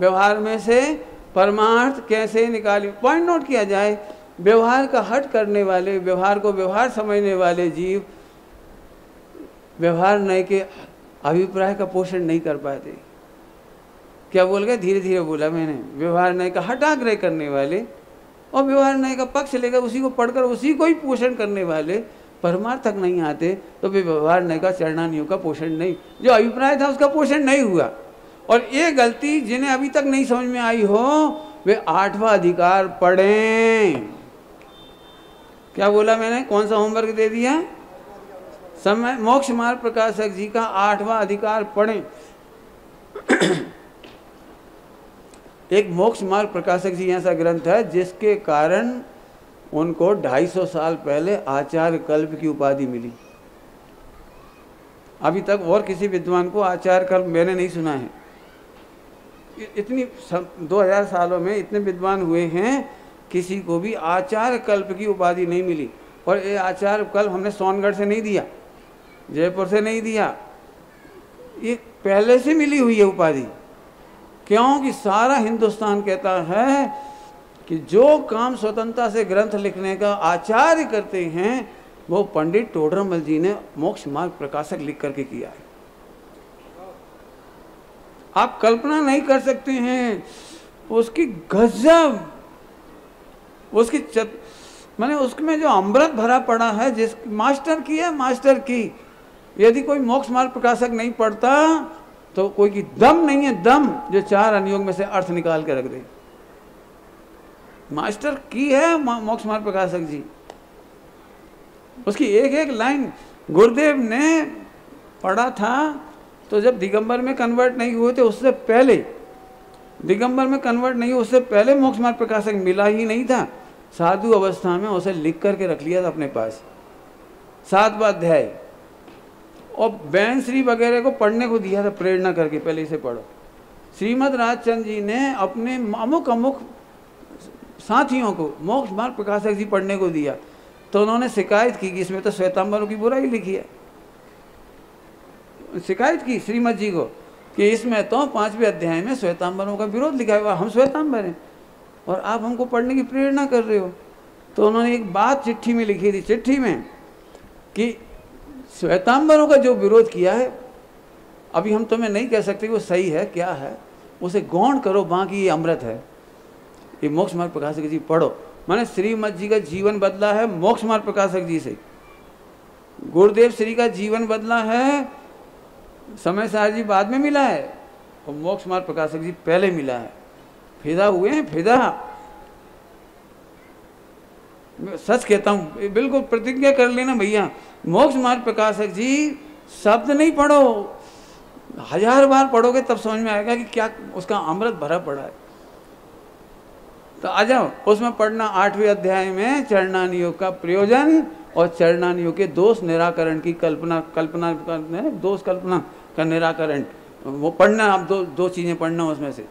व्यवहार में से परमार्थ कैसे निकाले। पॉइंट नोट किया जाए, व्यवहार का हट करने वाले, व्यवहार को व्यवहार समझने वाले जीव व्यवहार नय के अभिप्राय का पोषण नहीं कर पाते। क्या बोल गए, धीरे धीरे बोला मैंने। व्यवहार नय का हटाग्रह करने वाले और व्यवहार नय का पक्ष लेकर उसी को पढ़कर उसी को ही पोषण करने वाले परमार्थ तक नहीं आते, तो वे व्यवहार नय का चरणानियों का पोषण नहीं, जो अभिप्राय था उसका पोषण नहीं हुआ। और ये गलती जिन्हें अभी तक नहीं समझ में आई हो, वे 8वां अधिकार पढ़ें। क्या बोला मैंने, कौन सा होमवर्क दे दिया? समय मोक्ष मार्ग प्रकाशक जी का 8वां अधिकार पढ़ें। एक मोक्ष मार्ग प्रकाशक जी ऐसा ग्रंथ है जिसके कारण उनको 250 साल पहले आचार्य कल्प की उपाधि मिली। अभी तक और किसी विद्वान को आचार्य कल्प मैंने नहीं सुना है। इतनी 2000 सालों में इतने विद्वान हुए हैं, किसी को भी आचार्य कल्प की उपाधि नहीं मिली। और ये आचार्य कल्प हमने सोनगढ़ से नहीं दिया, जयपुर से नहीं दिया, ये पहले से मिली हुई है उपाधि। क्योंकि सारा हिंदुस्तान कहता है कि जो काम स्वतंत्रता से ग्रंथ लिखने का आचार्य करते हैं वो पंडित टोडरमल जी ने मोक्ष मार्ग प्रकाशक लिख करके किया है। आप कल्पना नहीं कर सकते हैं उसकी गजब, उसकी माने उसमें जो अमृत भरा पड़ा है, जिस मास्टर की है, मास्टर की। यदि कोई मोक्ष मार्ग प्रकाशक नहीं पढ़ता तो कोई की दम नहीं है, दम जो 4 अनुयोग में से अर्थ निकाल के रख दे। मास्टर की है मोक्ष मार्ग प्रकाशक जी। उसकी एक एक लाइन गुरुदेव ने पढ़ा था, तो जब दिगंबर में कन्वर्ट नहीं हुए थे उससे पहले, दिगंबर में कन्वर्ट नहीं हुए उससे पहले मोक्ष मार्ग प्रकाशक मिला ही नहीं था। साधु अवस्था में उसे लिख करके रख लिया था अपने पास, 7वां अध्याय, और बैंश्री वगैरह को पढ़ने को दिया था प्रेरणा करके, पहले इसे पढ़ो। श्रीमद राजचंद्र जी ने अपने अमुक अमुक साथियों को मोक्ष मार्ग प्रकाशक जी पढ़ने को दिया, तो उन्होंने शिकायत की कि इसमें तो श्वेतांबरों की बुराई लिखी है। शिकायत की श्रीमद जी को कि इसमें तो 5वें अध्याय में श्वेतांबरों का विरोध लिखा हुआ, हम श्वेतांबर हैं और आप हमको पढ़ने की प्रेरणा कर रहे हो। तो उन्होंने एक बात चिट्ठी में लिखी थी, चिट्ठी में, कि श्वेतांबरों का जो विरोध किया है, अभी हम तुम्हें नहीं कह सकते वो सही है क्या है, उसे गौण करो, बाकी ये अमृत है। ये मोक्ष मार्ग प्रकाशक जी पढ़ो। मैंने श्रीमद जी का जीवन बदला है मोक्ष मार्ग प्रकाशक जी से, गुरुदेव श्री का जीवन बदला है समय सार जी बाद में मिला है और मोक्ष मार्ग प्रकाशक जी पहले मिला है। फिदा हुए हैं, फिदा। मैं सच कहता हूँ, बिल्कुल प्रतिज्ञा कर लेना भैया, मोक्ष मार्ग प्रकाशक जी शब्द नहीं पढ़ो, 1000 बार पढ़ोगे तब समझ में आएगा कि क्या उसका अमृत भरा पड़ा है। तो आ जाओ, उसमें पढ़ना 8वें अध्याय में चरणानियोग का प्रयोजन और चरणानियोग के दोष निराकरण की कल्पना दोष कल्पना का निराकरण, वो पढ़ना। आप दो चीजें पढ़ना उसमें से।